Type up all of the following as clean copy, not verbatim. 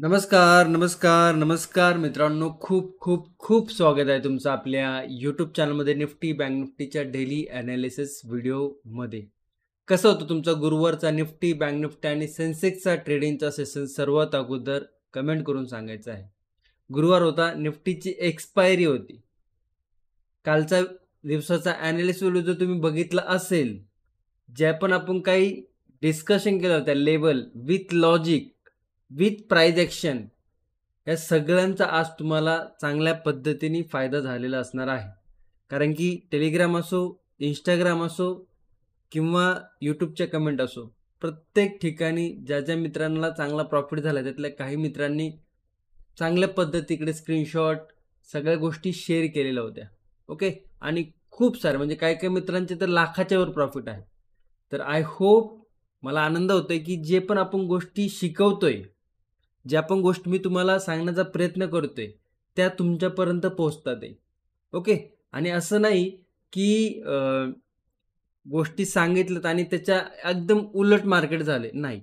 नमस्कार, नमस्कार, नमस्कार मित्रांनो. खूप खूप खूप स्वागत आहे तुमचं आपल्या यूट्यूब चॅनलमध्ये निफ्टी बँक निफ्टीच्या डेली ॲनालिसिस व्हिडिओमध्ये. कसं होतं तुमचा गुरुवारचा निफ्टी बँक निफ्टी आणि सेन्सेक्सचा ट्रेडिंगचा सेशन सर्वात अगोदर कमेंट करून सांगायचं आहे. गुरुवार होता, निफ्टीची एक्सपायरी होती. कालचा दिवसाचा ॲनालिसिस व्हिडिओ जर तुम्ही बघितला असेल, ज्या पण आपण काही डिस्कशन केलं होतं level with logic with price action, या सगळ्यांचा आज तुम्हाला चांगल्या पद्धतीने फायदा झालेला असणार आहे. कारण की टेलिग्राम असो, इंस्टाग्राम असो किंवा यूट्यूबच्या कमेंट असो, प्रत्येक ठिकाणी ज्या ज्या मित्रांना चांगला प्रॉफिट झाला त्यातल्या काही मित्रांनी चांगल्या पद्धतीकडे स्क्रीनशॉट सगळ्या गोष्टी शेअर केलेल्या होत्या. ओके, आणि खूप सारे म्हणजे काही काही मित्रांचे तर लाखाच्या वर प्रॉफिट आहे. तर आय होप, मला आनंद होतोय की जे पण आपण गोष्टी शिकवतोय, ज्या पण गोष्टी मी तुम्हाला सांगण्याचा प्रयत्न करतोय त्या तुमच्यापर्यंत पोहोचतात आहे. ओके, आणि असं नाही की गोष्टी सांगितल्यात आणि त्याच्या एकदम उलट मार्केट झाले, नाही.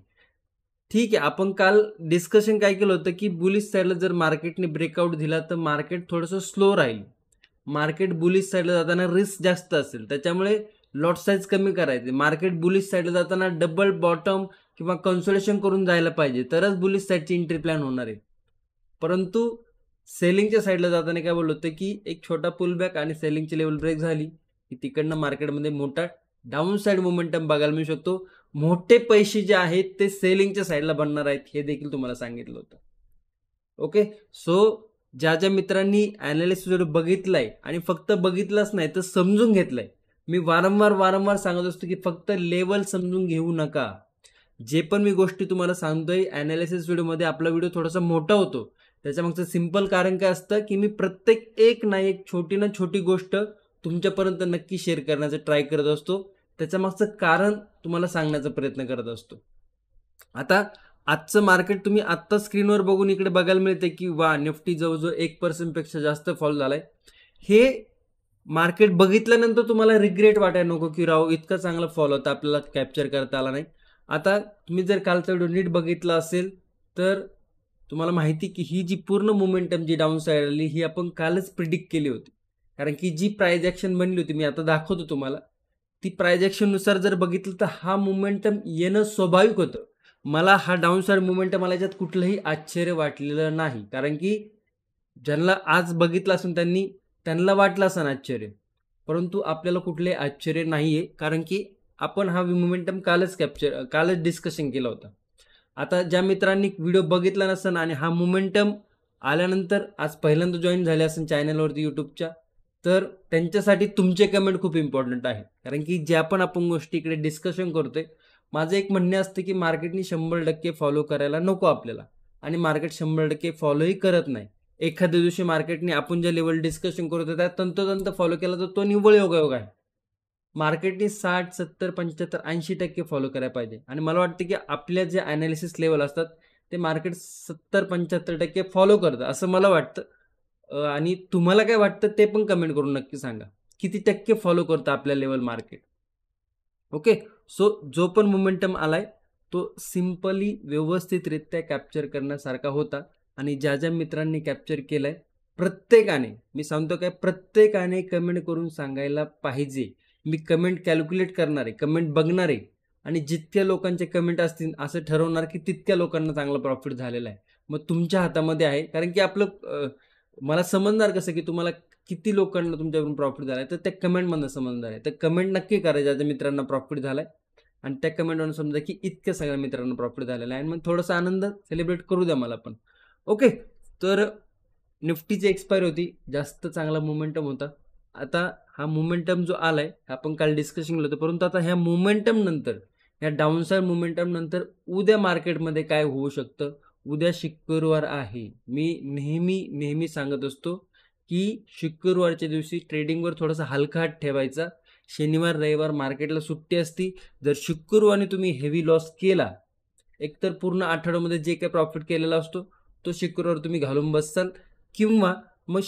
ठीक आहे, आपण काल डिस्कशन काय केलं होतं की बुलिश साईडला जर मार्केटने ब्रेकआउट दिला तर मार्केट थोडंसं स्लो राहील. मार्केट बुलिश साईडला जाताना रिस्क जास्त असेल, त्याच्यामुळे लॉट साईज कमी करायचे. मार्केट बुलिश साईडला जाताना डबल बॉटम किंवा कन्सोलेशन करून जायला पाहिजे, तरच बुलिश साईडची एंट्री प्लॅन होणार आहे. परंतु सेलिंगच्या साईडला जाताना काय बोललो होतं की एक छोटा पुलबॅक आणि सेलिंगची लेवल ब्रेक झाली की तिकडनं मार्केटमध्ये मोठा डाऊन साईड मोमेंटम बघायला मिळू शकतो. मोठे पैसे जे आहेत ते सेलिंगच्या साईडला बनणार आहेत, हे देखील तुम्हाला सांगितलं होतं. ओके, सो ज्या ज्या मित्रांनी ॲनालिसिस व्हिडिओ बघितलाय आणि फक्त बघितलंच नाही तर समजून घेतलंय, मी वारंवार सांगत असतो की फक्त लेवल समजून घेऊ नका. जे पण मी गोष्टी तुम्हाला सांगतोय ॲनालिसिस व्हिडिओमध्ये, आपला व्हिडिओ थोडासा मोठा होतो त्याच्यामागचं सिंपल कारण काय असतं की मी प्रत्येक एक ना एक छोटी ना छोटी गोष्ट तुमच्यापर्यंत नक्की शेअर करण्याचा ट्राय करत असतो. त्याच्यामागचं कारण तुम्हाला सांगण्याचा प्रयत्न करत असतो. आता आजचं मार्केट तुम्ही आत्ता स्क्रीनवर बघून इकडे बघायला मिळते की वा, निफ्टी जवळजवळ 1% पेक्षा जास्त फॉल झालाय. हे मार्केट बघितल्यानंतर तुम्हाला रिग्रेट वाटायला नको की राव इतका चांगला फॉल होता, आपल्याला कॅप्चर करता आला नाही. आता तुम्ही जर कालचा व्हिडिओ नीट बघितला असेल तर तुम्हाला माहिती की ही जी पूर्ण मोमेंटम जी डाऊन साईड आली ही आपण कालच प्रिडिक्ट केली होती. कारण की जी प्राइज ॲक्शन बनली होती, मी आता दाखवतो तुम्हाला, ती प्राइज ॲक्शननुसार जर बघितलं तर हा मोमेंटम येणं स्वाभाविक होतं. मला हा डाऊन साईड मोमेंटम आला याच्यात कुठलंही आश्चर्य वाटलेलं नाही. कारण की ज्यांना आज बघितलं असेल त्यांना वाटलं असं आश्चर्य, परंतु आपल्याला कुठले आश्चर्य नाही आहे. कारण की आपण हा मोमेंटम कालच डिस्कशन केला होता. आता ज्या मित्रांनी व्हिडिओ बघितला नसेल आणि हा मोमेंटम आल्यानंतर आज पहिल्यांदा जॉईन झाले असेल चॅनलवरती यूट्यूबच्या, तर त्यांच्यासाठी तुमचे कमेंट खूप इम्पॉर्टंट आहे. कारण की ज्या पण आपण गोष्टी इकडे डिस्कशन करतोय, माझं एक म्हणणे असतं की मार्केटनी 100% फॉलो करायला नको आपल्याला, आणि मार्केट 100% फॉलोही करत नाही. एखाद्या दिवशी मार्केटने आपण ज्या लेवल डिस्कशन करतो त्यात तंतोतंत फॉलो केला तर तो निव्वळ योगायोग आहे. मार्केटने 60, 70, 75, 80% फॉलो करायला पाहिजे. आणि मला वाटतं की आपल्या जे ॲनालिसिस लेवल असतात ते मार्केट 70-75% फॉलो करतं असं मला वाटतं. आणि तुम्हाला काय वाटतं ते पण कमेंट करून नक्की सांगा. किती टक्के फॉलो करतं आपल्या लेवल मार्केट? ओके, सो जो पण मोमेंटम आलाय तो सिंपली व्यवस्थितरित्या कॅप्चर करण्यासारखा होता. आणि ज्या ज्या मित्रांनी कॅप्चर केलाय प्रत्येकाने, मी सांगतो काय, प्रत्येकाने कमेंट करून सांगायला पाहिजे. मी कमेंट कॅल्क्युलेट करणार आहे, कमेंट बघणार आहे, आणि जितक्या लोकांचे कमेंट असतील असं ठरवणार की तितक्या लोकांना चांगला प्रॉफिट झालेला आहे. मग तुमच्या हातामध्ये आहे. कारण की मला समजणार कसं की तुम्हाला किती लोकांना तुमच्याकडून प्रॉफिट झालाय, तर त्या कमेंटमधनं समजणार आहे. तर कमेंट नक्की करा ज्या मित्रांना प्रॉफिट झालाय, आणि त्या कमेंटवरून समजा की इतक्या सगळ्या मित्रांना प्रॉफिट झालेला आहे, आणि मग थोडासा आनंद सेलिब्रेट करू द्या मला पण. ओके, तर निफ्टीची एक्सपायरी होती, जास्त चांगला मोमेंटम होता. आता हा मोमेंटम जो आलाय आपण काल डिस्कशन केलं होतं, परंतु आता ह्या मोमेंटम नंतर, ह्या डाऊन साईड मोमेंटम नंतर उद्या मार्केटमध्ये काय होऊ शकतं? उद्या शुक्रवार आहे. मी नेहमी सांगत असतो की शुक्रवारच्या दिवशी ट्रेडिंगवर थोडासा हलका हात ठेवायचा. शनिवार रविवार मार्केटला सुट्टी असती. जर शुक्रवारी तुम्ही हेवी लॉस केला, एकतर पूर्ण आठवड्यामध्ये जे काही प्रॉफिट केलेला असतो तो शुक्रवार तुम्ही घालून बससाल, किंवा मग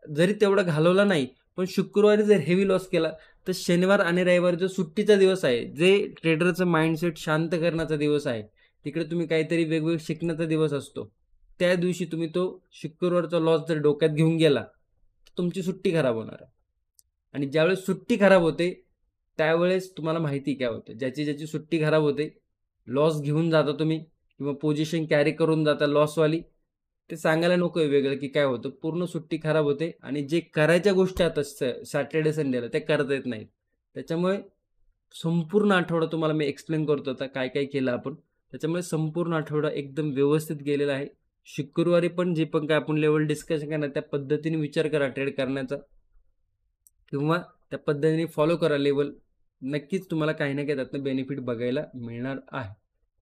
जरी तेवढा घालवला नाही पण शुक्रवारी जर हेवी लॉस केला तर शनिवार आणि रविवार जो सुट्टीचा दिवस आहे, जे ट्रेडरचं माइंडसेट शांत करण्याचा दिवस आहे, तिकडे तुम्ही काहीतरी वेगवेगळं शिकण्याचा दिवस असतो. त्या दिवशी तुम्ही तो शुक्रवारचा लॉस जर डोक्यात घेऊन गेला तर तुमची सुट्टी खराब होणार आहे. आणि ज्यावेळेस सुट्टी खराब होते त्यावेळेस तुम्हाला माहिती काय होतं, ज्याची ज्याची सुट्टी खराब होते, लॉस घेऊन जाता तुम्ही किंवा पोझिशन कॅरी करून जाता लॉसवाली, ते सांगायला नको आहे वेगळं की काय होतं. पूर्ण सुट्टी खराब होते आणि जे करायच्या गोष्टी आता सॅटर्डे संडेला त्या करता येत नाहीत. त्याच्यामुळे संपूर्ण आठवडा तुम्हाला मी एक्सप्लेन करतो आता काय काय केलं आपण. त्याच्यामुळे संपूर्ण आठवडा एकदम व्यवस्थित गेलेला आहे. शुक्रवारी पण जे पण काय आपण लेवल डिस्कशन करणार त्या पद्धतीने विचार करा ट्रेड करण्याचा किंवा त्या पद्धतीने फॉलो करा लेवल. नक्कीच तुम्हाला काही ना काही त्यातनं बेनिफिट बघायला मिळणार आहे.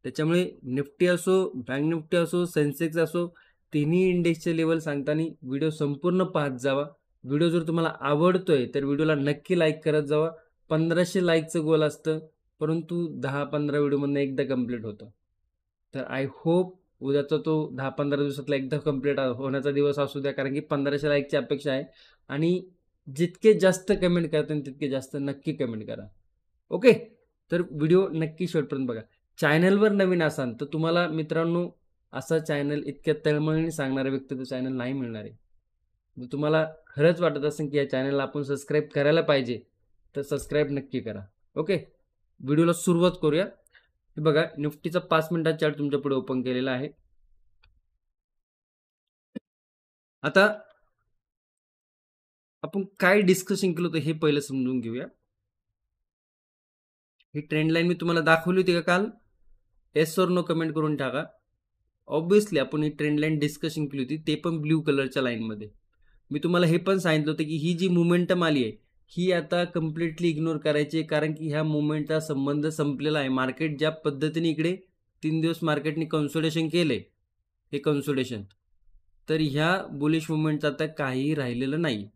त्याच्यामुळे निफ्टी असो, बँक निफ्टी असो, सेन्सेक्स असो, तिन्ही इंडेक्सचे लेवल सांगताना व्हिडिओ संपूर्ण पाहत जावा. व्हिडिओ जर तुम्हाला आवडतोय तर व्हिडिओला नक्की लाईक करत जावा. 1500 लाईकचं गोल असतं, परंतु 10-15 व्हिडिओमधनं एकदा कंप्लीट होतं. तर आय होप उद्याचा तो 10-15 दिवसातला एकदा कंप्लीट होण्याचा दिवस असू द्या, कारण की 1500 लाईकची अपेक्षा आहे. आणि जितके जास्त कमेंट करता तितके जास्त नक्की कमेंट करा. ओके, तर व्हिडिओ नक्की शेवटपर्यंत बघा. चॅनलवर नवीन असाल तर तुम्हाला मित्रांनो असा चॅनल इतक्या तळमळीने सांगणारा व्यक्ती तो चॅनल नाही मिळणार आहे. जर तुम्हाला खरंच वाटत असेल की या चॅनलला आपण सबस्क्राईब करायला पाहिजे तर सबस्क्राईब नक्की करा. ओके, व्हिडिओला सुरुवात करूया. हे बघा, निफ्टीचा 5 मिनिटाचा चार्ट तुमच्या पुढे ओपन केलेला आहे. आता आपण काय डिस्कशन केलं होतं हे पहिलं समजून घेऊया. ही ट्रेंड लाईन मी तुम्हाला दाखवली होती का काल? येस और नो कमेंट करून टाका. ऑब्विसली आपण ही ट्रेंड लाईन डिस्कशन केली होती, ते पण ब्ल्यू कलरच्या लाईनमध्ये. मी तुम्हाला हे पण सांगितलं होतं की ही जी मुवमेंटम आली आहे ही आता कम्प्लिटली इग्नोर करायची आहे, कारण की ह्या मुवमेंटचा संबंध संपलेला आहे. मार्केट ज्या पद्धतीने इकडे 3 दिवस मार्केटने कन्सोलिडेशन केले, हे कन्सोलिडेशन, तर ह्या बुलिश मुवमेंटचं आता काहीही राहिलेलं नाही.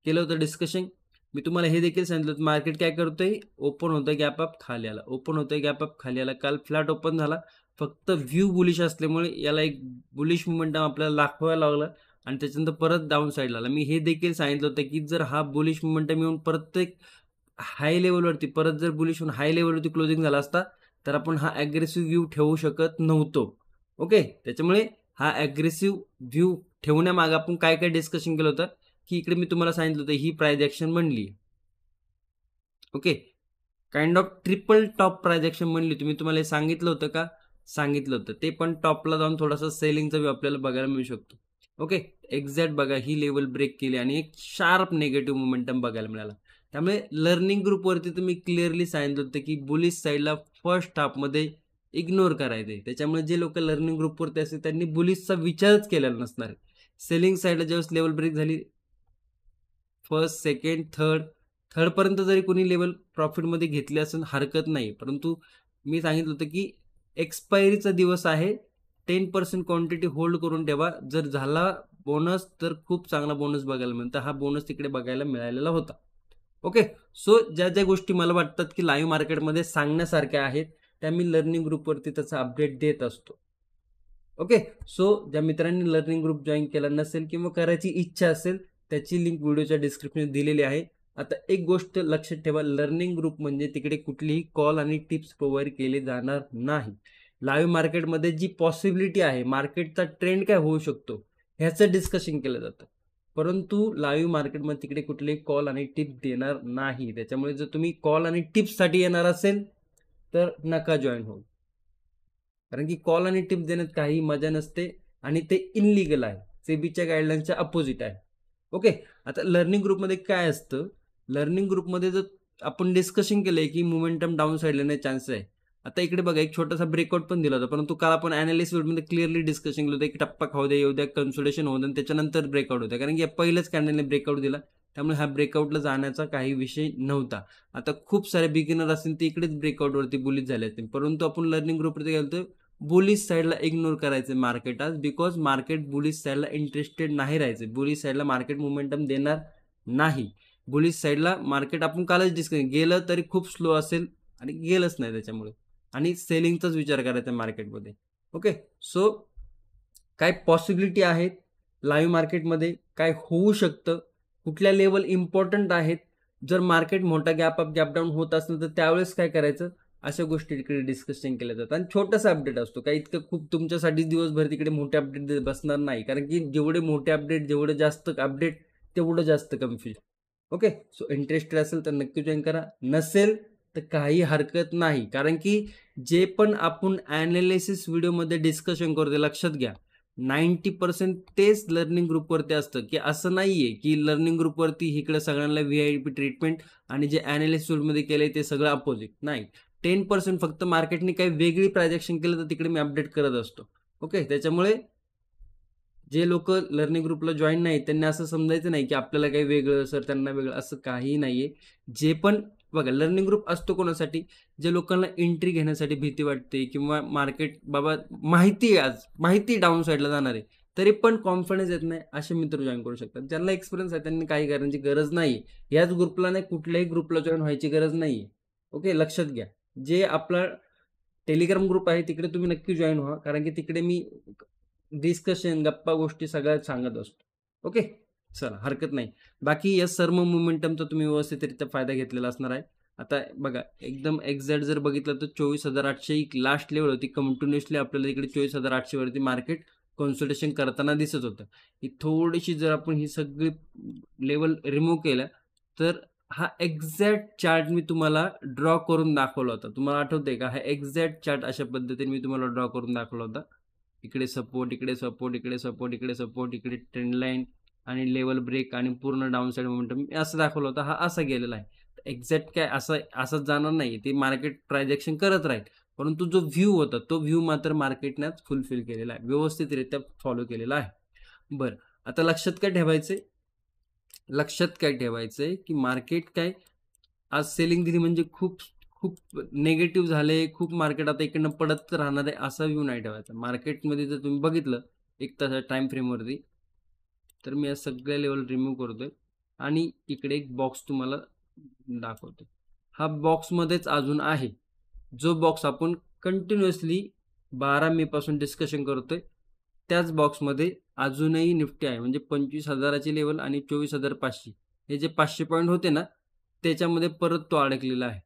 केलं होतं डिस्कशन. मी तुम्हाला हे देखील सांगितलं मार्केट काय करतोय, ओपन होतं गॅप अप खाली आला, ओपन होतं गॅप अप खाली आला. काल फ्लॅट ओपन झाला, फक्त व्ह्यू बुलिश असल्यामुळे याला एक बुलिश मुवमेंटम आपल्याला दाखवायला लागलं आणि त्याच्यानंतर परत डाऊन साईडला आला. मी हे देखील सांगितलं होतं की जर हा बुलिश मुवमेंटम येऊन प्रत्येक हाय लेवलवरती परत जर बुलिश होऊन हाय लेवलवरती क्लोजिंग झाला असता तर आपण हा ॲग्रेसिव्ह व्ह्यू ठेवू शकत नव्हतो. ओके, त्याच्यामुळे हा ॲग्रेसिव्ह व्ह्यू ठेवण्यामागे आपण काय काय डिस्कशन केलं होतं की इकडे मी तुम्हाला सांगितलं होतं ही प्राइस ॲक्शन बनली. Okay, kind of triple top price action बनली. तुम्ही तुम्हाला हे सांगितलं होतं का? सांगितलं होतं. ते पण टॉपला जाऊन थोडासा सेलिंगचा व्यू आपल्याला बघायला मिळू शकतो. ओके, एक्झॅक्ट बघा ही लेवल ब्रेक केली आणि एक शार्प निगेटिव्ह मोमेंटम बघायला मिळाला. त्यामुळे लर्निंग ग्रुपवरती तुम्ही क्लिअरली सांगितलं होतं की बुलिश साईडला फर्स्ट हाफमध्ये इग्नोर करायचे. त्याच्यामुळे जे लोक लर्निंग ग्रुपवरती असतील त्यांनी बुलिशचा विचारच केलेला नसणार. सेलिंग साईडला ज्यावेळेस लेवल ब्रेक झाली फर्स्ट, सेकंड, थर्डपर्यंत जरी कोणी लेवल प्रॉफिटमध्ये घेतले असेल हरकत नाही, परंतु मी सांगितलं होतं की एक्सपायरीचा दिवस आहे, 10% क्वांटिटी होल्ड करून ठेवा. जर झाला बोनस तर खूप चांगला बोनस बघायला मिळतो. हा बोनस तिकडे बघायला मिळालेला होता. ओके, सो ज्या ज्या गोष्टी मला वाटतात की लाईव्ह मार्केटमध्ये सांगण्यासारख्या आहेत त्या मी लर्निंग ग्रुपवरती त्याचा अपडेट देत असतो. ओके, सो ज्या मित्रांनी लर्निंग ग्रुप जॉईन केला नसेल किंवा करायची इच्छा असेल त्याची लिंक व्हिडिओच्या डिस्क्रिप्शनमध्ये दिलेली आहे. आता एक गोष्ट लक्षात ठेवा, लर्निंग ग्रुप म्हणजे तिकडे कुठलीही कॉल आणि टिप्स प्रोव्हाइड केले जाणार नाही. लाईव्ह मार्केटमध्ये जी पॉसिबिलिटी आहे, मार्केटचा ट्रेंड काय होऊ शकतो ह्याचं डिस्कशन केलं जातं, परंतु लाईव्ह मार्केटमध्ये तिकडे कुठलेही कॉल आणि टिप्स देणार नाही. त्याच्यामुळे जर तुम्ही कॉल आणि टिप्ससाठी येणार असेल तर नका जॉईन होऊ, कारण की कॉल आणि टिप्स देण्यात काही मजा नसते आणि ते इनलिगल आहे, सेबीच्या गाईडलाईनच्या अपोजिट आहे. ओके, आता लर्निंग ग्रुपमध्ये काय असतं, लर्निंग ग्रुपमध्ये जर आपण डिस्कशन केलंय की मोमेंटम डाऊन साईडला येण्याचे चान्सेस आहे. आता इकडे बघा एक छोटासा ब्रेकआउट पण दिला होता, परंतु काल आपण अनालिसिस व्हिडिओमध्ये क्लिअरली डिस्कशन केलं होतं एक टप्पा खाऊ द्या, येऊ द्या, कन्सोलिडेशन होऊ द्या, त्याच्यानंतर ब्रेकआउट होत्या, कारण की पहिल्याच कॅन्डलने ब्रेकआउट दिला, त्यामुळे हा ब्रेकआउटला जाण्याचा काही विषय नव्हता. आता खूप सारे बिगिनर असतील ते इकडेच ब्रेकआउटवरती बुलिश झाले असतील, परंतु आपण लर्निंग ग्रुपवरती गेलो तर बुलिश साईडला इग्नोर करायचे मार्केट आज, बिकॉज मार्केट बुलिश साईडला इंटरेस्टेड नाही राहायचे. बुलिश साईडला मार्केट मोमेंटम देणार नाही. बुलिश साईडला मार्केट आपण कालच डिस्कस गेलं तरी खूप स्लो असेल आणि गेलंच नाही त्याच्यामुळे, आणि सेलिंगचाच विचार करायचा मार्केटमध्ये. ओके, सो काय पॉसिबिलिटी आहेत लाईव्ह मार्केटमध्ये, काय होऊ शकतं, कुठल्या लेवल इम्पॉर्टंट आहेत, जर मार्केट मोठा गॅप अप गॅप डाऊन होत असेल तर त्यावेळेस काय करायचं, अशा गोष्टी तिकडे डिस्कशन केल्या जातात आणि छोटासा अपडेट असतो. काही इतकं खूप तुमच्यासाठी दिवसभर तिकडे मोठे अपडेट बसणार नाही, कारण की जेवढे मोठे अपडेट, जेवढे जास्त अपडेट, तेवढं जास्त कन्फ्युजन. ओके, सो इंटरेस्टेड असेल तर नक्की जॉईन करा, नसेल तर काही हरकत नाही. कारण की जे पण आपण ॲनालिसिस व्हिडिओमध्ये डिस्कशन करतो लक्षात घ्या, 90% तेच लर्निंग ग्रुपवरती असतं. की असं नाहीये की लर्निंग ग्रुपवरती इकडे सगळ्यांना VIP ट्रीटमेंट आणि जे ॲनालिसिस टूलमध्ये केलंय ते सगळं अपोजिट. नाही, 10% फक्त मार्केटने काही वेगळी प्रायजेक्शन केलं तर तिकडे मी अपडेट करत असतो. ओके, त्याच्यामुळे जे लोक लर्निंग ग्रुपला जॉईन नाही त्यांनी असं समजायचं नाही की आपल्याला काही वेगळं सर, त्यांना वेगळं, असं काही नाहीये. जे पण बघा, लर्निंग ग्रुप असतो कोणासाठी? जे लोकांना एंट्री घेण्यासाठी भीती वाटते किंवा मार्केट बाबा माहिती आहे, आज माहिती डाऊन साईडला जाणार आहे, तरी पण कॉन्फिडन्स येत नाही, असे मित्र जॉईन करू शकतात. ज्यांना एक्सपिरियन्स आहे त्यांनी काही करण्याची गरज नाही. याच ग्रुपला नाही, कुठल्याही ग्रुपला जॉईन व्हायची गरज नाहीये. ओके, लक्षात घ्या. जे आपला टेलिग्राम ग्रुप आहे तिकडे तुम्ही नक्की जॉईन व्हा, कारण की तिकडे मी डिस्कशन, गप्पा गोष्टी सगळ्यात सांगत असतो. ओके, चला हरकत नाही. बाकी या सर्व मोमेंटमचा तुम्ही व्यवस्थितरित्या फायदा घेतलेला असणार आहे. आता बघा, एकदम एक्झॅक्ट जर बघितलं तर 24,800 एक लास्ट लेवल होती. कंटिन्युअसली आपल्याला इकडे 24,800 वरती मार्केट कन्सल्टेशन करताना दिसत होतं. ही थोडीशी जर आपण ही सगळी लेवल रिमूव्ह केल्या, तर हा एक्झॅक्ट चार्ट मी तुम्हाला ड्रॉ करून दाखवला होता. तुम्हाला आठवतंय का? हा एक्झॅक्ट चार्ट अशा पद्धतीने मी तुम्हाला ड्रॉ करून दाखवला होता. इकडे सपोर्ट, इकडे सपोर्ट, इकडे सपोर्ट, इकडे सपोर्ट, इकडे ट्रेंड लाईन आणि लेवल ब्रेक आणि पूर्ण डाऊन साईड मोमेंटम असं दाखवलं होतं. हा असा गेलेला आहे. एक्झॅक्ट काय असं असंच जाणार नाही, ते मार्केट ट्रान्झॅक्शन करत राहील. परंतु जो व्ह्यू होता तो व्ह्यू मात्र मार्केटने आज फुलफिल केलेला आहे, व्यवस्थितरित्या फॉलो केलेला आहे. बरं, आता लक्षात काय ठेवायचंय? लक्षात काय ठेवायचंय की मार्केट काय आज सेलिंग दिली म्हणजे खूप खूप निगेटिव्ह झाले, खूप मार्केट आता इकडनं पडत राहणार आहे, असा व्ह्यू नाही ठेवायचा. मार्केटमध्ये जर तुम्ही बघितलं एक तासा टाइम फ्रेमवरती, तर मी या सगळ्या लेवल रिमूव्ह करतोय आणि इकडे एक बॉक्स तुम्हाला दाखवतो. हा बॉक्समध्येच अजून आहे, जो बॉक्स आपण कंटिन्युअसली 12 मे पासून डिस्कशन करतोय. त्याच बॉक्समध्ये अजूनही निफ्टी आहे, म्हणजे 25,000ची लेवल आणि 24,500 हे जे 500 पॉईंट होते ना, त्याच्यामध्ये परत तो अडकलेला आहे.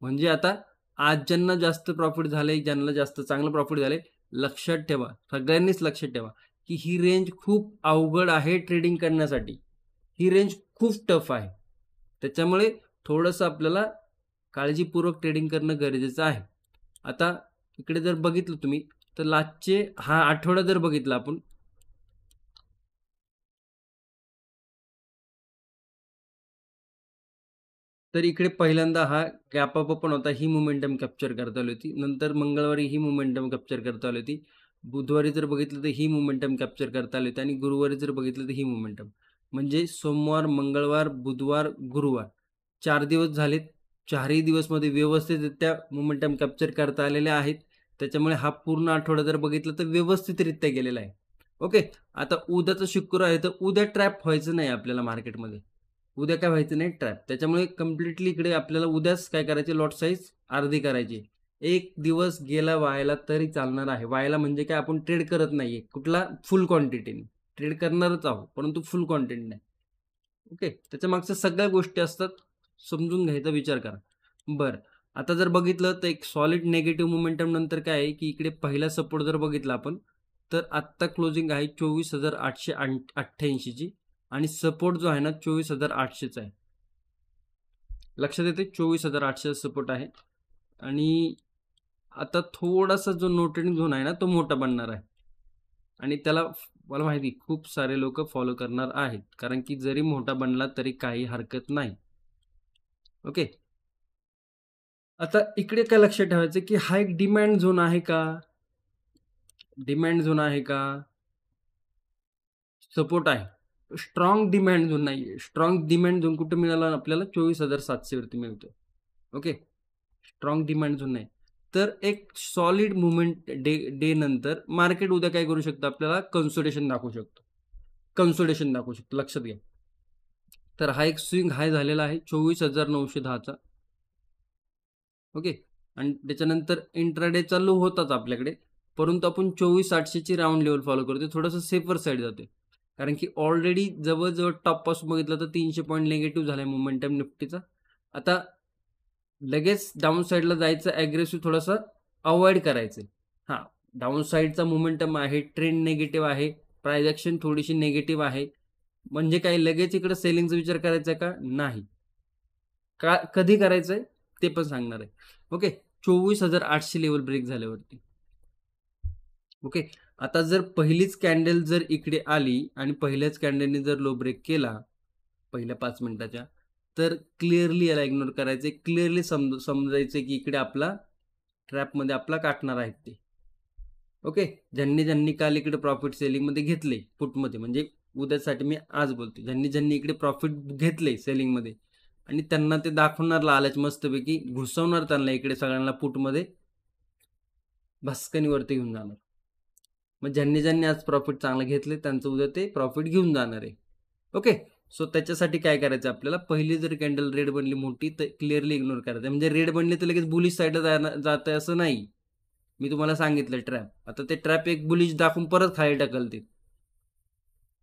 म्हणजे आता आज ज्यांना जास्त प्रॉफिट झाले, ज्यांना जास्त चांगलं प्रॉफिट झाले, लक्षात ठेवा, सगळ्यांनीच लक्षात ठेवा की ही रेंज खूप अवघड आहे ट्रेडिंग करण्यासाठी. ही रेंज खूप टफ आहे. त्याच्यामुळे थोडंसं आपल्याला काळजीपूर्वक ट्रेडिंग करणं गरजेचं आहे. आता इकडे जर बघितलं तुम्ही, तर लास्टचे हा आठवडा जर बघितला आपण, तर इकडे पहिल्यांदा हा गॅप अप पण होता, ही मोमेंटम कॅप्चर करता आली होती. नंतर मंगळवारी ही मोमेंटम कॅप्चर करता आली होती. बुधवारी जर बघितलं तर ही मोमेंटम कॅप्चर करता आली होती आणि गुरुवारी जर बघितलं तर ही मोमेंटम. म्हणजे सोमवार, मंगळवार, बुधवार, गुरुवार 4 दिवस झालेत. 4ही दिवसमध्ये व्यवस्थितरित्या मोमेंटम कॅप्चर करता आलेले आहेत. त्याच्यामुळे हा पूर्ण आठवडा जर बघितलं तर व्यवस्थितरित्या गेलेला आहे. ओके, आता उद्याचं शुक्रवार आहे, तर उद्या ट्रॅप व्हायचं नाही आपल्याला मार्केटमध्ये. उद्या काय व्हायचं नाही, ट्रॅप. त्याच्यामुळे कम्प्लिटली इकडे आपल्याला उद्याच काय करायचे, लॉट साईज अर्धी करायची. एक दिवस गेला वायाला तरी चालणार आहे. वायाला म्हणजे काय, आपण ट्रेड करत नाहीये कुठला, फुल क्वांटिटीने ट्रेड करणारच आहोत, परंतु फुल क्वांटिटी नाही. ओके, त्याच्या मागच्या सगळ्या गोष्टी असतात, समजून घ्यायचा विचार करा. बरं, आता जर बघितलं तर एक सॉलिड नेगेटिव्ह मोमेंटम नंतर काय आहे की इकडे पहिला सपोर्ट जर बघितला आपण, तर आत्ता क्लोजिंग आहे 24,888ची आणि सपोर्ट जो आहे ना 24,800चा आहे. लक्षात येते, 24,800 सपोर्ट आहे. आणि आता थोडासा जो नो ट्रेडिंग झोन आहे ना, तो मोठा बनणार आहे आणि त्याला मला माहिती खूप सारे लोक फॉलो करणार आहेत, कारण की जरी मोठा बनला तरी काही हरकत नाही. ओके, आता इकडे काय लक्षात ठेवायचं की हा एक डिमांड झोन आहे का? डिमांड झोन आहे का? सपोर्ट आहे. स्ट्रॉंग डिमांड झोन नाहीये. स्ट्रॉंग डिमांड झोन कुठे मिळाला आपल्याला? 24,700 वरती मिळतो. ओके, स्ट्रॉंग डिमांड झोन नाही. तर एक सॉलिड मुवमेंट डे नंतर मार्केट उद्या काय करू शकतं, आपल्याला कन्सोलिडेशन दाखवू शकतो. कन्सोलिडेशन दाखवू शकतो, लक्षात घ्या. तर हा एक स्विंग हाय झालेला आहे 24,910चा. ओके, आणि त्याच्यानंतर इंट्राडे चालू होताच आपल्याकडे, परंतु आपण 24,800ची राऊंड लेवल फॉलो करतो, थोडंसं सेफर साईड जाते. कारण की ऑलरेडी जवळजवळ टॉप पासून बघितलं तर 300 पॉईंट निगेटिव्ह झालाय मोमेंटम निफ्टीचा. आता लगेच डाउन साईडला जायचं, ॲग्रेसिव्ह थोडंसं अव्हॉइड करायचं. हां, डाउन साईडचा मोमेंटम आहे, ट्रेंड निगेटिव्ह आहे, प्राइस ॲक्शन थोडीशी निगेटिव्ह आहे. म्हणजे काय लगेच इकडे सेलिंगचा विचार करायचा का? नाही. कधी करायचंय ते पण सांगणार आहे. ओके. 24,800 लेवल ब्रेक झाल्यावरती. ओके. आता जर पहिलीच कॅन्डल जर इकडे आली आणि पहिल्याच कॅन्डलने जर लो ब्रेक केला, पहिल्या 5 मिनिटाच्या, तर क्लिअरली याला इग्नोर करायचं. क्लिअरली समजायचं की इकडे आपला ट्रॅपमध्ये आपला काटणार आहेत ते. ओके. ज्यांनी काल इकडे प्रॉफिट सेलिंगमध्ये घेतले, पुटमध्ये म्हणजे उद्यासाठी मी आज बोलतो. ज्यांनी इकडे प्रॉफिट घेतले सेलिंगमध्ये आणि त्यांना ते दाखवणार लालच मस्तपैकी, घुसवणार त्यांना इकडे सगळ्यांना पुटमध्ये, भस्कनीवरती घेऊन जाणार. मग ज्यांनी आज प्रॉफिट चांगलं घेतले त्यांचं उद्या ते प्रॉफिट घेऊन जाणार आहे. ओके. सो त्याच्यासाठी काय करायचं आपल्याला, पहिली जर कॅन्डल रेड बनली मोठी तर क्लिअरली इग्नोर करायचं. म्हणजे रेड बनली तर लगेच बुलिश साईडला जात आहे असं नाही. मी तुम्हाला सांगितलं ट्रॅप. आता ते ट्रॅप एक बुलिश दाखवून परत खाली ढकलते.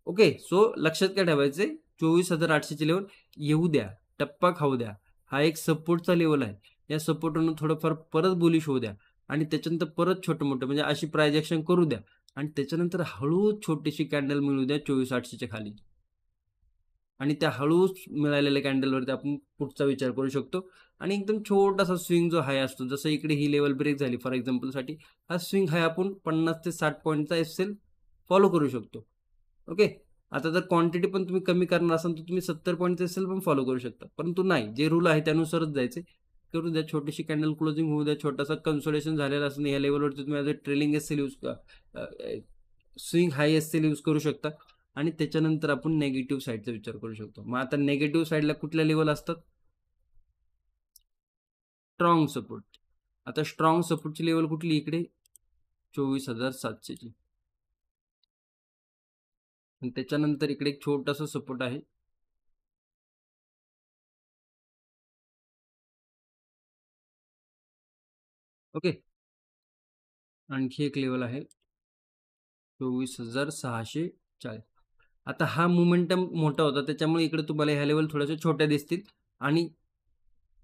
ओके. सो लक्षात काय ठेवायचंय, 24,800चे लेवल येऊ द्या, टप्पा खाऊ द्या. हा एक सपोर्टचा लेवल आहे. या सपोर्टवरून थोडंफार परत बुलिश होऊ द्या आणि त्याच्यानंतर परत छोटं मोठं म्हणजे अशी प्राइस ॲक्शन करू द्या आणि त्याच्यानंतर हळूच छोटीशी कॅन्डल मिळू द्या 24,800च्या खाली. आणि त्या हळूच मिळालेल्या कॅन्डलवरती आपण पुढचा विचार करू शकतो आणि एकदम छोटासा स्विंग जो हाय असतो, जसं इकडे ही लेवल ब्रेक झाली फॉर एक्झाम्पलसाठी, हा स्विंग हाय आपण 50 ते 60 पॉईंटचा एसएल फॉलो करू शकतो. ओके. आता जर क्वांटिटी पण तुम्ही कमी करणार असाल तर तुम्ही 70 पॉईंटचा एसएल पण फॉलो करू शकता. परंतु नाही, जे रूल आहे त्यानुसारच जायचे. करू द्या, छोटीशी कॅन्डल क्लोजिंग होऊ द्या, छोटासा कन्सोलेशन झालेला असं या लेवलवरती तुम्ही as a trailing SL use swing high SL use करू शकता आणि त्याच्यानंतर आपण नेगेटिव्ह साईडचा विचार करू शकतो. मग आता नेगेटिव्ह साईडला कुठल्या लेवल असतात? Strong support. आता स्ट्रॉंग सपोर्टची लेवल कुठली इकडे? 24,700ची. आणि त्याच्यानंतर इकडे एक छोटासा सपोर्ट आहे. ओके. आणखी एक लेवल आहे 24,640. आता हा मोमेंटम मोठा होता त्याच्यामुळे इकडे तुम्हाला ह्या लेवल थोड्याशा छोट्या दिसतील आणि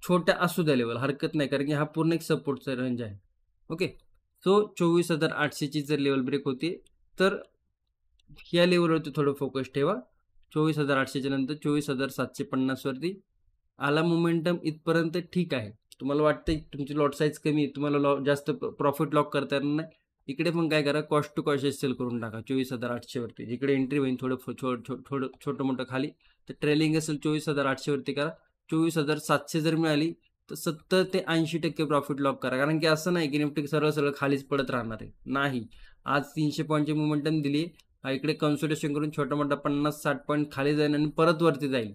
छोट्या असू द्या लेवल, हरकत नाही, कारण की हा पूर्ण एक सपोर्टचा रेंज आहे. ओके. सो 24,800ची जर लेवल ब्रेक होती तर ह्या लेवलवरती थोडं फोकस ठेवा. 24,800च्या नंतर 24,750 वरती आला मोमेंटम इथपर्यंत ठीक आहे. तुम्हाला वाटतंय तुमची लॉट साईज कमी आहे, तुम्हाला जास्त प्रॉफिट लॉक करता येणार नाही, इकडे पण काय करा, कॉस्ट टू कॉस्ट सेल करून टाका 24,800 वरती. जिकडे एंट्री होईल थोडं थोडं छोटं मोठं खाली, तर ट्रेलिंग असेल 24,800 वरती करा. 24,700 जर मिळाली तर 70 ते 80% प्रॉफिट लॉक करा. कारण की असं नाही की निफ्टी सरळ खालीच पडत राहणार आहे. नाही, आज 300 पॉईंटची मोमेंटम दिली, हा इकडे कन्सोलिडेशन करून छोटा मोठा 50-60 पॉईंट खाली जाईल आणि परत वरती जाईल.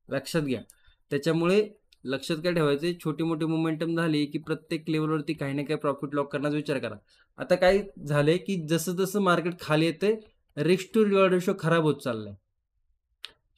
लक्षात घ्या. त्याच्यामुळे लक्षात काय ठेवायचे, छोटी मोठी मोमेंटम झाली की प्रत्येक लेवलवरती काही ना काही प्रॉफिट लॉक करण्याचा विचार करा. आता काय झालंय की जसं जसं मार्केट खाली येते, रिस्क टू रिवॉर्ड रेशो खराब होत चाललाय.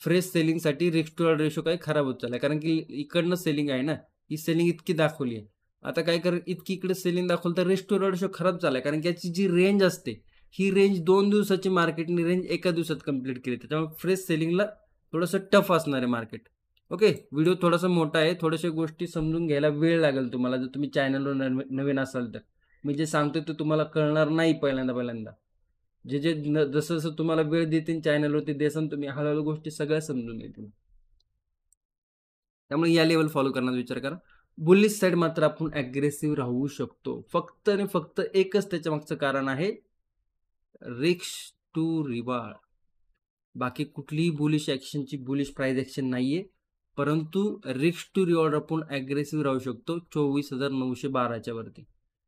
फ्रेश सेलिंगसाठी रिस्क टू रिवॉर्ड रेशो काय खराब होत चाललाय, कारण की इकडनं सेलिंग आहे ना, ही सेलिंग इतकी दाखवली आहे. आता काय कर, इतकी इकडे सेलिंग दाखवलं तर रिस्क टू रिवॉर्ड रेशो खराब झालाय, कारण की याची जी रेंज असते ही रेंज 2 दिवसाची मार्केटने रेंज एका दिवसात कंप्लीट केली. त्याच्यामुळे फ्रेश सेलिंगला थोडंसं टफ असणार आहे मार्केट. ओके. व्हिडिओ थोडासा मोठा आहे, थोड्याशा गोष्टी समजून घ्यायला वेळ लागेल तुम्हाला जर तुम्ही चॅनलवर नवीन असाल तर. मी जे सांगतोय ते तुम्हाला कळणार नाही पहिल्यांदा. जे जसं जसं तुम्हाला वेळ देतील चॅनलवरती देसान तुम्ही, हळूहळू गोष्टी सगळ्या समजून येतील. त्यामुळे या लेवल फॉलो करण्याचा विचार करा. बुलिश साईड मात्र आपण ॲग्रेसिव्ह राहू शकतो. फक्त आणि फक्त एकच त्याच्या मागचं कारण आहे, रिस्क टू रिवॉर्ड. बाकी कुठलीही बुलिश ॲक्शनची बुलिश प्राइस ॲक्शन नाहीये, परंतु रिस्क टू रिवॉर्ड आपण ॲग्रेसिव्ह राहू शकतो 24,912च्या वरती.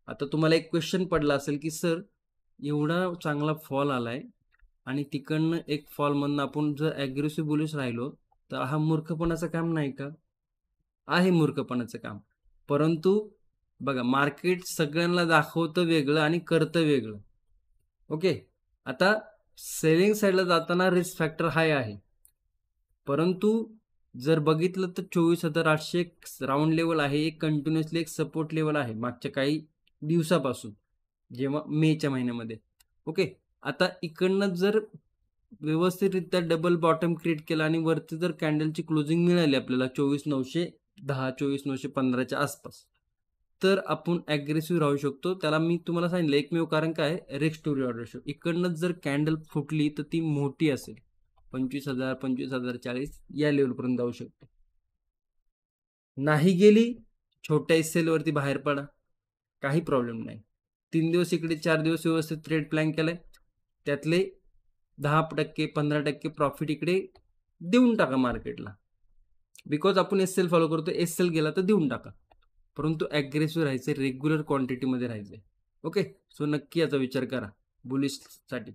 आता तुम्हाला एक क्वेश्चन पडला असेल की सर, एवढा चांगला फॉल आलाय आणि तिकडनं एक फॉलमधनं आपण जर ॲग्रेसिव्ह बुलिश राहिलो तर हा मूर्खपणाचं काम नाही का? आहे मूर्खपणाचं काम. परंतु बघा, मार्केट सगळ्यांना दाखवतं वेगळं आणि करतं वेगळं. ओके. आता सेलिंग साईडला जाताना रिस्क फॅक्टर हाय आहे, परंतु जर बघितलं तर 24,800 एक राऊंड लेवल आहे, एक कंटिन्युअसली एक सपोर्ट लेवल आहे मागच्या काही दिवसापासून, जेव्हा मेच्या महिन्यामध्ये. ओके. आता इकडनं जर व्यवस्थितरित्या डबल बॉटम क्रिएट केला आणि वरती जर कॅन्डलची क्लोजिंग मिळाली आपल्याला 24,900 10-24-915च्या आसपास. तर आपण ॲग्रेसिव्ह राहू शकतो. त्याला मी तुम्हाला सांगितलं एकमेव कारण काय आहे? Risk to reward ratio. इकडनंच जर कॅन्डल फुटली तर ती मोठी असेल. 25,000, 25,000, 40 या लेव्हलपर्यंत जाऊ शकते. नाही गेली, छोट्या एस-एलवरती बाहेर पडा. काही प्रॉब्लेम नाही. 3 दिवस इकडे, 4 दिवस व्यवस्थित ट्रेड प्लॅन केलाय. त्यातले 10% 15% प्रॉफिट इकडे देऊन टाका मार्केटला. बिकॉज आपण एस-एल फॉलो करतो. एस-एल गेला तर देऊन टाका. परंतु ॲग्रेसिव्ह राहायचं, रेग्युलर क्वांटिटीमध्ये राहायचं. ओके. सो नक्की याचा विचार करा बुलिशसाठी.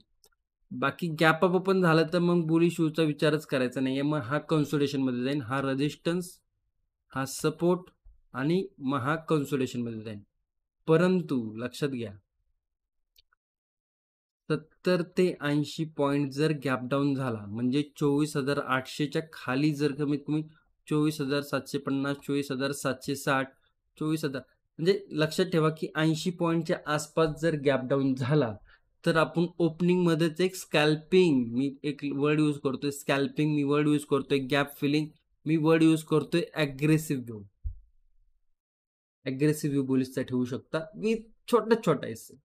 बाकी गॅप अप पण झालं तर मग बुलिश शूचा विचारच करायचा नाही आहे. मग हा कन्सोलिडेशनमध्ये जाईल, हा रेजिस्टन्स, हा सपोर्ट आणि मग हा कन्सोलिडेशनमध्ये जाईल. परंतु लक्षात घ्या 70 ते 80 पॉईंट जर गॅप डाऊन झाला म्हणजे 24,800च्या खाली जर कमीत कमी 24,750, 24,760, 24,000 म्हणजे लक्षात ठेवा की 80 पॉईंटच्या आसपास जर गॅप डाऊन झाला तर आपण ओपनिंगमध्येच एक स्कॅल्पिंग, मी एक वर्ड यूज करतोय स्कॅल्पिंग, मी वर्ड यूज करतोय गॅप फिलिंग, मी वर्ड यूज करतोय ॲग्रेसिव्ह व्यू. ॲग्रेसिव्ह व्यू बुलिशचा ठेवू शकता विथ छोटा हिस्सा.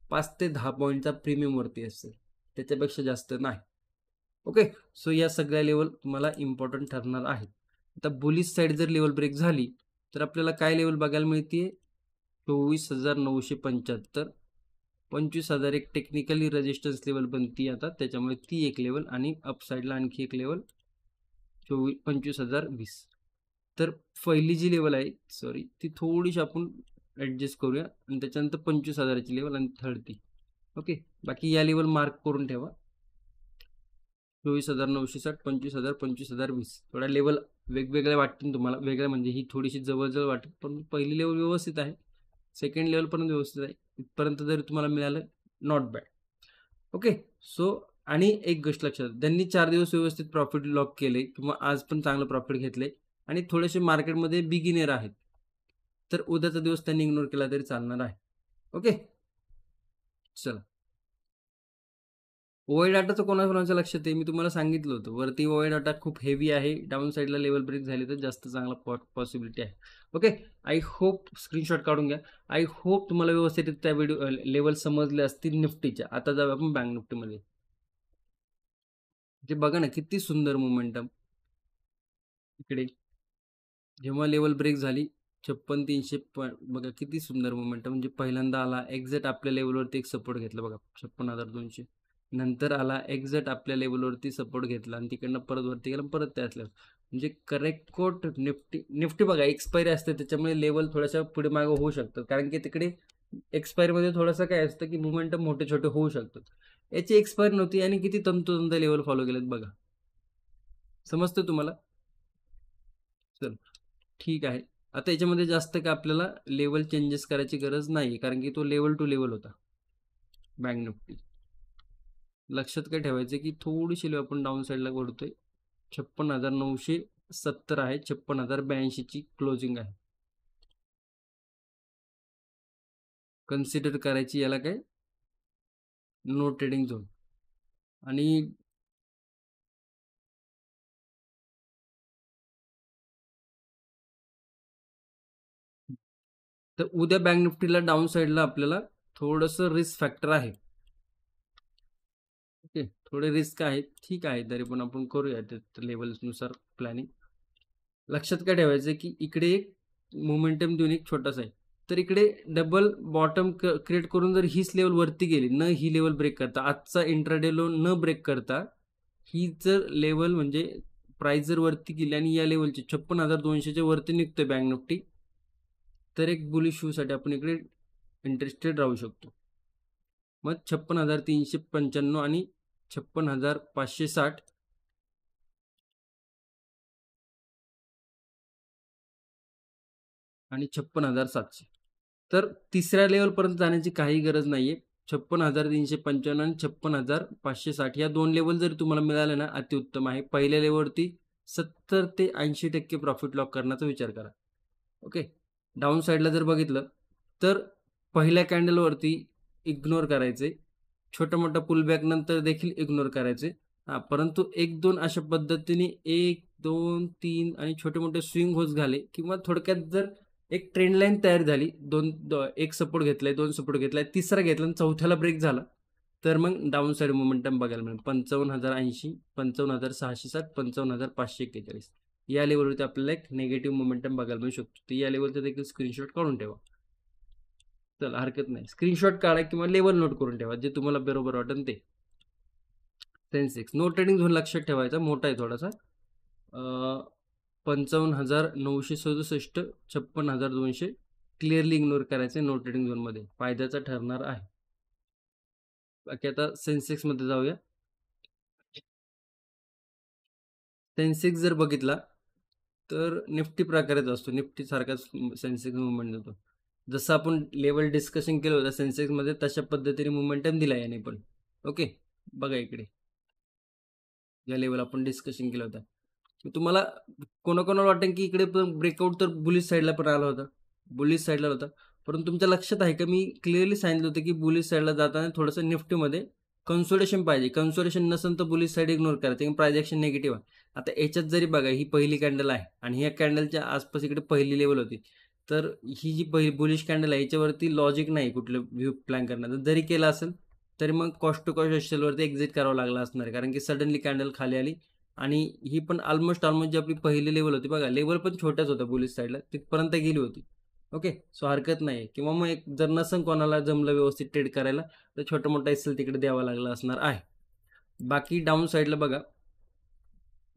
5 ते 10 पॉईंटचा प्रीमियमवरती असेल, त्याच्यापेक्षा जास्त नाही. ओके. सो या सगळ्या लेवल तुम्हाला इम्पॉर्टंट ठरणार आहेत. आता बुलिश साईड जर लेवल ब्रेक झाली तर आपल्याला काय लेवल बघायला मिळते? 24,975, 25,000 एक टेक्निकली रेजिस्टन्स लेवल बनती आता, त्याच्यामुळे ती एक लेवल आणि अप साईडला आणखी एक लेवल 25,020. तर पहिली जी लेवल आहे सॉरी ती थोडीशी आपण ॲडजस्ट करूया आणि त्याच्यानंतर 25,000ची लेवल आणि थर्ड ती. ओके. बाकी या लेवल मार्क करून ठेवा. 24,960, 25,000, 25,020. थोड्या लेवल वेगवेगळ्या वाटतील तुम्हाला. वेगळ्या म्हणजे ही थोडीशी जवळ वाटेल, पण पहिली लेवल व्यवस्थित आहे. सेकंड लेवल पण व्यवस्थित आहे. इथपर्यंत जरी तुम्हाला मिळालं नॉट बॅड. ओके. सो आणि एक गोष्ट लक्षात, त्यांनी 4 दिवस व्यवस्थित प्रॉफिट लॉक केले किंवा आज पण चांगलं प्रॉफिट घेतले आणि थोडेसे मार्केटमध्ये बिगिनर आहेत, तर उद्याचा दिवस त्यांनी इग्नोर केला तरी चालणार आहे. ओके. चला, ओआय डाटाचं कोणाकोणाच्या लक्षात आहे? मी तुम्हाला सांगितलं होतं वरती ओआय डाटा खूप हेवी आहे, डाऊन साईडला लेवल ब्रेक झाली तर जास्त चांगला पॉसिबिलिटी आहे. ओके. आय होप स्क्रीनशॉट काढून घ्या. आय होप तुम्हाला व्यवस्थित त्या व्हिडिओ लेवल समजले असतील निफ्टीच्या. आता जाऊ आपण बँक निफ्टीमध्ये. जे बघा ना किती सुंदर मोमेंटम इकडे जेव्हा लेवल ब्रेक झाली 56,300 बघा किती सुंदर मोमेंटम. म्हणजे पहिल्यांदा आला एक्झॅक्ट आपल्या लेवलवरती एक सपोर्ट घेतला बघा 56,200. नंतर आला एक्झॅक्ट आपल्या लेवलवरती सपोर्ट घेतला आणि तिकडनं परत वरती गेला परत त्याच लेवल. म्हणजे करेक्ट कोट निफ्टी बघा एक्सपायरी असते त्याच्यामुळे लेवल थोड्याशा पुढे मागे होऊ शकतात, कारण की तिकडे एक्सपायरीमध्ये थोडंसं काय असतं की मोमेंटम मोठे छोटे होऊ शकतात. याची एक्सपायरी नव्हती आणि किती तंतोतंत लेवल फॉलो केलेत बघा. समजतं तुम्हाला? चल ठीक आहे. आता याच्यामध्ये जास्त काय आपल्याला लेवल चेंजेस करायची गरज नाही, कारण की तो लेवल टू लेवल होता बँक निफ्टी. लक्षात काय ठेवायचं की थोडीशी लेवल आपण डाऊन साईडला घडतोय. 56,970 आहे, 56,082 ची क्लोजिंग आहे. कन्सिडर करायची याला काय नो ट्रेडिंग झोन. आणि तर उद्या बँक निफ्टीला डाऊन साईडला आपल्याला थोडंसं रिस्क फॅक्टर आहे. ओके. थोडे रिस्क आहे, ठीक आहे, तरी पण आपण करूया त्या लेवल्सनुसार प्लॅनिंग. लक्षात काय ठेवायचं की इकडे एक मोमेंटम देऊन एक छोटासा आहे, तर इकडे डबल बॉटम क्रिएट करून जर हीच लेवल वरती गेली न ही लेवल ब्रेक करता, आजचा इंट्राडे लो न ब्रेक करता ही जर लेवल म्हणजे प्राइस जर वरती गेली आणि या लेवलची 56,200च्या वरती निघतोय बँक निफ्टी, तर एक बुलिश शूसाठी आपण इकडे इंटरेस्टेड राहू शकतो. मग 56,395 आणि 56,560 आणि 56,700. तर तिसऱ्या लेवलपर्यंत जाण्याची काही गरज नाहीये. 56,355 आणि 56,560 या 2 लेवल जर तुम्हाला मिळाले ना अतिउत्तम आहे. पहिल्या लेवलवरती 70 ते 80% प्रॉफिट लॉक करण्याचा विचार करा. ओके. डाऊन साईडला जर बघितलं तर पहिल्या कॅन्डलवरती इग्नोर करायचे, छोटा मोठा पुलबॅक नंतर देखील इग्नोर करायचे परंतु 1-2 अशा पद्धतीने 1, 2, 3 आणि छोटे-मोठे स्विंग होत झाले किंवा थोडक्यात जर एक ट्रेंड लाईन तयार झाली, 1 सपोर्ट घेतलाय, 2 सपोर्ट घेतलाय, तिसरा घेतला आणि चौथ्याला ब्रेक झाला, तर मग डाउन साइड मोमेंटम बघायला मिळेल. 55,080, 55,660, 55,541 या लेव्हलवरती आपल्याला एक निगेटिव्ह मोमेंटम बघायला मिळू शकतो. तर या लेव्हलचा देखील स्क्रीनशॉट काढून ठेवा. चला हरकत नाही. स्क्रीनशॉट काढा किंवा लेवल नोट करून ठेवा, जे तुम्हाला बरोबर वाटेल ते. सेन्सेक्स नो ट्रेडिंग झोन लक्षात ठेवायचा, मोठा आहे थोडासा. 55,967, 56,200 क्लिअरली इग्नोर करायचे नो ट्रेडिंग झोनमध्ये, फायद्याचा ठरणार आहे. बाकी आता सेन्सेक्समध्ये जाऊया. सेन्सेक्स जर बघितला तर निफ्टी प्रकारेच असतो, निफ्टी सारखाच सेन्सेक्स मुवमेंट देतो. जसं आपण लेवल डिस्कशन केलं होतं सेन्सेक्समध्ये, तशा पद्धतीने मुवमेंटम दिला याने पण. ओके, बघा इकडे या लेवल आपण डिस्कशन केलं होतं. तुम्हाला कोणाकोणाला वाटेल की इकडे पण ब्रेकआउट तर बुलिश साईडला पण आला होता, बुलिश साईडला होता. परंतु तुमच्या लक्षात आहे का, मी क्लिअरली सांगितलं होतं की बुलिश साईडला जाताना थोडंसं निफ्टीमध्ये कन्सोलिडेशन पाहिजे. कन्सोलिडेशन नसेल तर बुलिश साईड इग्नोर करायचं, कारण प्राइस ॲक्शन निगेटिव्ह आहे. आता याच्यात जरी बघा, ही पहिली कॅन्डल आहे आणि ह्या कॅन्डलच्या आसपास इकडे पहिली लेवल होती, तर ही जी पहिली बुलिश कॅन्डल आहे याच्यावरती लॉजिक नाही कुठलं व्ह्यू प्लॅन करण्याचं. जरी केलं असेल तरी मग कॉस्ट टू कॉस्ट एसएलवरती एक्झिट करावं लागलं असणार आहे, कारण की सडनली कॅन्डल खाली आली आणि ही पण ऑलमोस्ट जी आपली पहिली लेवल होती बघा, लेवल पण छोट्याच होत्या बुलिश साईडला, तिथपर्यंत गेली होती. ओके, सो हरकत नाही. किंवा मग एक जर नसन कोणाला जमलं व्यवस्थित ट्रेड करायला, तर छोटा मोठा एसएल तिकडे द्यावा लागला असणार आहे. बाकी डाऊन साईडला बघा,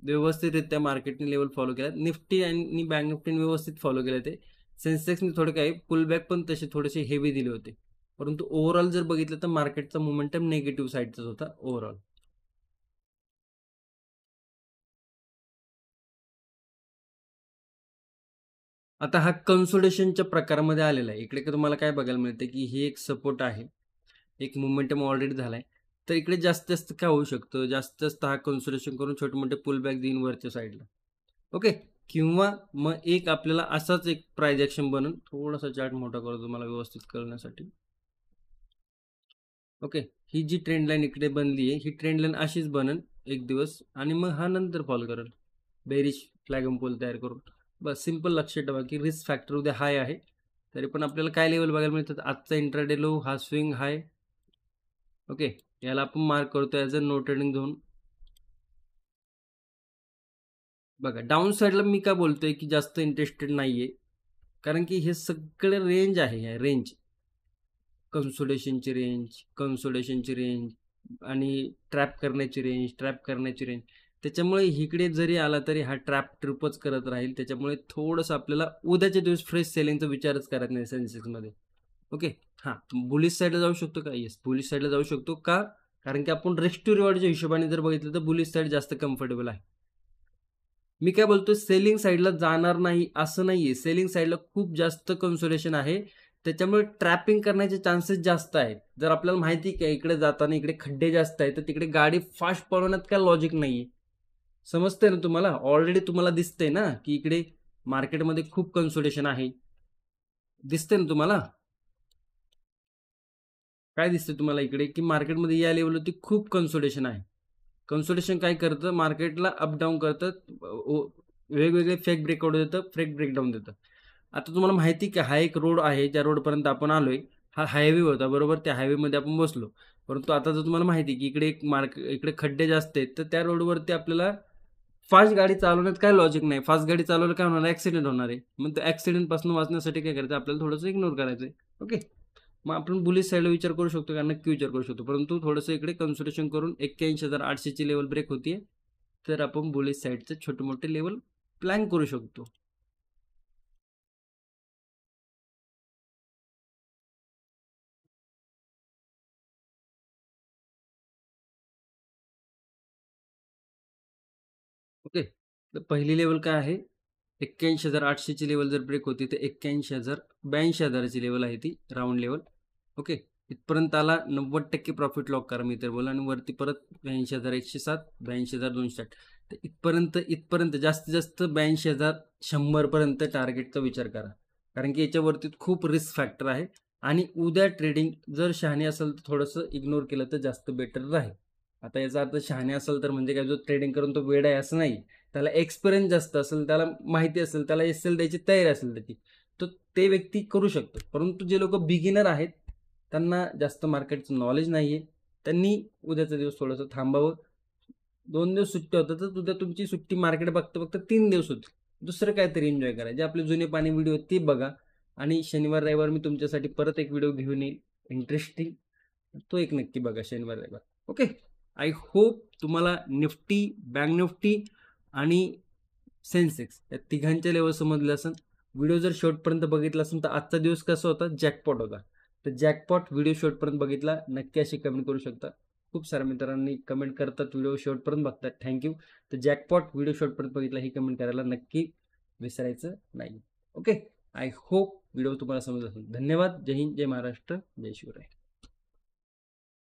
व्यवस्थितरित्या मार्केटने लेवल फॉलो केला, निफ्टी आणि बँक निफ्टीने व्यवस्थित फॉलो केलं. ते सेन्सेक्सने थोडे काही पुलबॅक पण तसे थोडेसे हेवी दिले होते, परंतु ओव्हरऑल जर बघितलं तर मार्केटचा मोमेंटम निगेटिव्ह साईडचाच होता ओव्हरऑल. आता हा कन्सोलिडेशनच्या प्रकारामध्ये आलेला आहे. इकडे तुम्हाला काय बघायला मिळते की ही एक सपोर्ट आहे, एक मोमेंटम ऑलरेडी झालाय. तर इकडे जास्त जास्त काय होऊ शकतं, जास्त जास्त हा कन्सोलिडेशन करून छोटे मोठे पुलबॅक देईन वरच्या साईडला. ओके, किंवा मग एक आपल्याला असाच एक प्राइस ॲक्शन बनून, थोडासा चार्ट मोठा करतो तुम्हाला व्यवस्थित कळण्यासाठी. ओके, ही जी ट्रेंड लाईन इकडे बनली आहे, ही ट्रेंड लाईन अशीच बनन एक दिवस आणि मग हा नंतर फॉलो करेल बेरिश फ्लॅगम पोल तयार करून. बस सिंपल लक्षात ठेवा की रिस्क फॅक्टर उद्या हाय आहे, तरी पण आपल्याला काय लेवल बघायला मिळतात. आजचा इंट्राडे लो, हा स्विंग हाय. ओके, याला आपण मार्क करतो as a no trading zone. बघा डाऊन साईडला मी काय बोलतोय की जास्त इंटरेस्टेड नाहीये, कारण की हे सगळे रेंज आहे, रेंज कन्सोलिडेशनची रेंज आणि ट्रॅप करण्याची रेंज. त्याच्यामुळे इकडे जरी आला तरी हा ट्रिपच करत राहील. त्याच्यामुळे थोडंसं आपल्याला उद्याच्या दिवस फ्रेश सेलिंगचा विचारच करत नाही सेन्सेक्समध्ये. ओके, हां, बुलिश साईडला जाऊ शकतो का? येस, बुलिश साईडला जाऊ शकतो का? कारण की आपण रिस्क टू रिवॉर्डच्या हिशोबाने जर बघितलं तर बुलिश साईड जास्त कम्फर्टेबल आहे. मी काय बोलतोय, सेलिंग साईडला जाणार नाही असं नाहीये. सेलिंग साईडला खूप जास्त कन्सोलेशन आहे, त्याच्यामुळे ट्रॅपिंग करण्याचे चान्सेस जास्त आहेत. जर आपल्याला माहिती की इकडे जाताना इकडे खड्डे जास्त आहेत, तर तिकडे गाडी फास्ट पळवण्यात काय लॉजिक नाहीये. समजतंय ना तुम्हाला? ऑलरेडी तुम्हाला दिसतंय ना की इकडे मार्केटमध्ये खूप कन्सोलेशन आहे. दिसतंय ना तुम्हाला? काय दिसतंय तुम्हाला इकडे की मार्केटमध्ये या लेवलवरती खूप कन्सोलेशन आहे. कन्सोलिडेशन काय करतं, मार्केटला अप डाऊन करतं, वेगवेगळे फेक ब्रेकआउट देतं, फेक ब्रेकडाऊन देतं. आता तुम्हाला माहिती की हा एक रोड आहे, ज्या रोडपर्यंत आपण आलोय, हा हायवे होता बरोबर, त्या हायवेमध्ये आपण बसलो. परंतु आता जर तुम्हाला माहिती की इकडे इकडे खड्डे जास्त आहेत, तर त्या रोडवरती आपल्याला फास्ट गाडी चालवण्यात काय लॉजिक नाही. फास्ट गाडी चालवलं काय होणार, ॲक्सिडेंट होणार आहे. मग त्या ॲक्सिडेंटपासून वाचण्यासाठी काय करायचं, आपल्याला थोडंसं इग्नोर करायचं आहे. ओके, मग आपण बुलिश साईडला विचार करू शकतो का? नक्की विचार करू शकतो, परंतु थोडंसं इकडे कन्सिडरेशन करून 81,800ची लेवल ब्रेक होतीये, तर आपण बुलिश साईडचे छोटे मोठे लेवल प्लॅन करू शकतो. ओके, तर पहिली लेवल काय आहे, 81,800ची लेवल जर ब्रेक होती तर 82,000ची लेवल आहे ती राऊंड लेवल. ओके, इथपर्यंत आला 90% प्रॉफिट लॉक करा मी तर बोला, आणि वरती परत 82,107, 82,260. तर इथपर्यंत जास्तीत जास्त 82,100पर्यंत टार्गेटचा विचार करा, कारण की याच्यावरती खूप रिस्क फॅक्टर आहे आणि उद्या ट्रेडिंग जर शहाणी असेल तर थोडंसं इग्नोर केलं तर जास्त बेटर राहील. आता याचा अर्थ शहाणे असेल तर म्हणजे काय, जो ट्रेडिंग करून तो वेड आहे असं नाही. त्याला एक्सपिरियन्स जास्त असेल, त्याला माहिती असेल, त्याला एस-एल द्यायची तयारी असेल त्याची, तर ते व्यक्ती करू शकतो. परंतु जे लोक बिगिनर आहेत, त्यांना जास्त मार्केटचं नॉलेज नाही आहे, त्यांनी उद्याचा दिवस थोडंसं थांबावं. 2 दिवस सुट्टी होतं तर उद्या तुमची सुट्टी मार्केट बघता बघता 3 दिवस होती. दुसरं काहीतरी एन्जॉय करा. जे आपले जुने पाणी व्हिडिओ ते बघा. आणि शनिवार रविवार मी तुमच्यासाठी परत एक व्हिडिओ घेऊन येईल इंटरेस्टिंग. तो एक नक्की बघा शनिवार रविवार. ओके. आय होप तुम्हाला निफ्टी, बँक निफ्टी आणि सेन्सेक्स या तिघांच्या लेवल समजले असेल. व्हिडिओ जर शेवटपर्यंत बघितला असेल तर आजचा दिवस कसा होता, जॅकपॉट होता. तर जॅकपॉट व्हिडिओ शेवटपर्यंत बघितला नक्की अशी कमेंट करू शकता. खूप साऱ्या मित्रांनी कमेंट करतात, व्हिडिओ शेवटपर्यंत बघतात, थँक्यू. तर जॅकपॉट व्हिडिओ शेवटपर्यंत बघितला ही कमेंट करायला नक्की विसरायचं नाही. ओके. आय होप व्हिडिओ तुम्हाला समजला असेल. धन्यवाद. जय हिंद, जय महाराष्ट्र, जय शिवराय.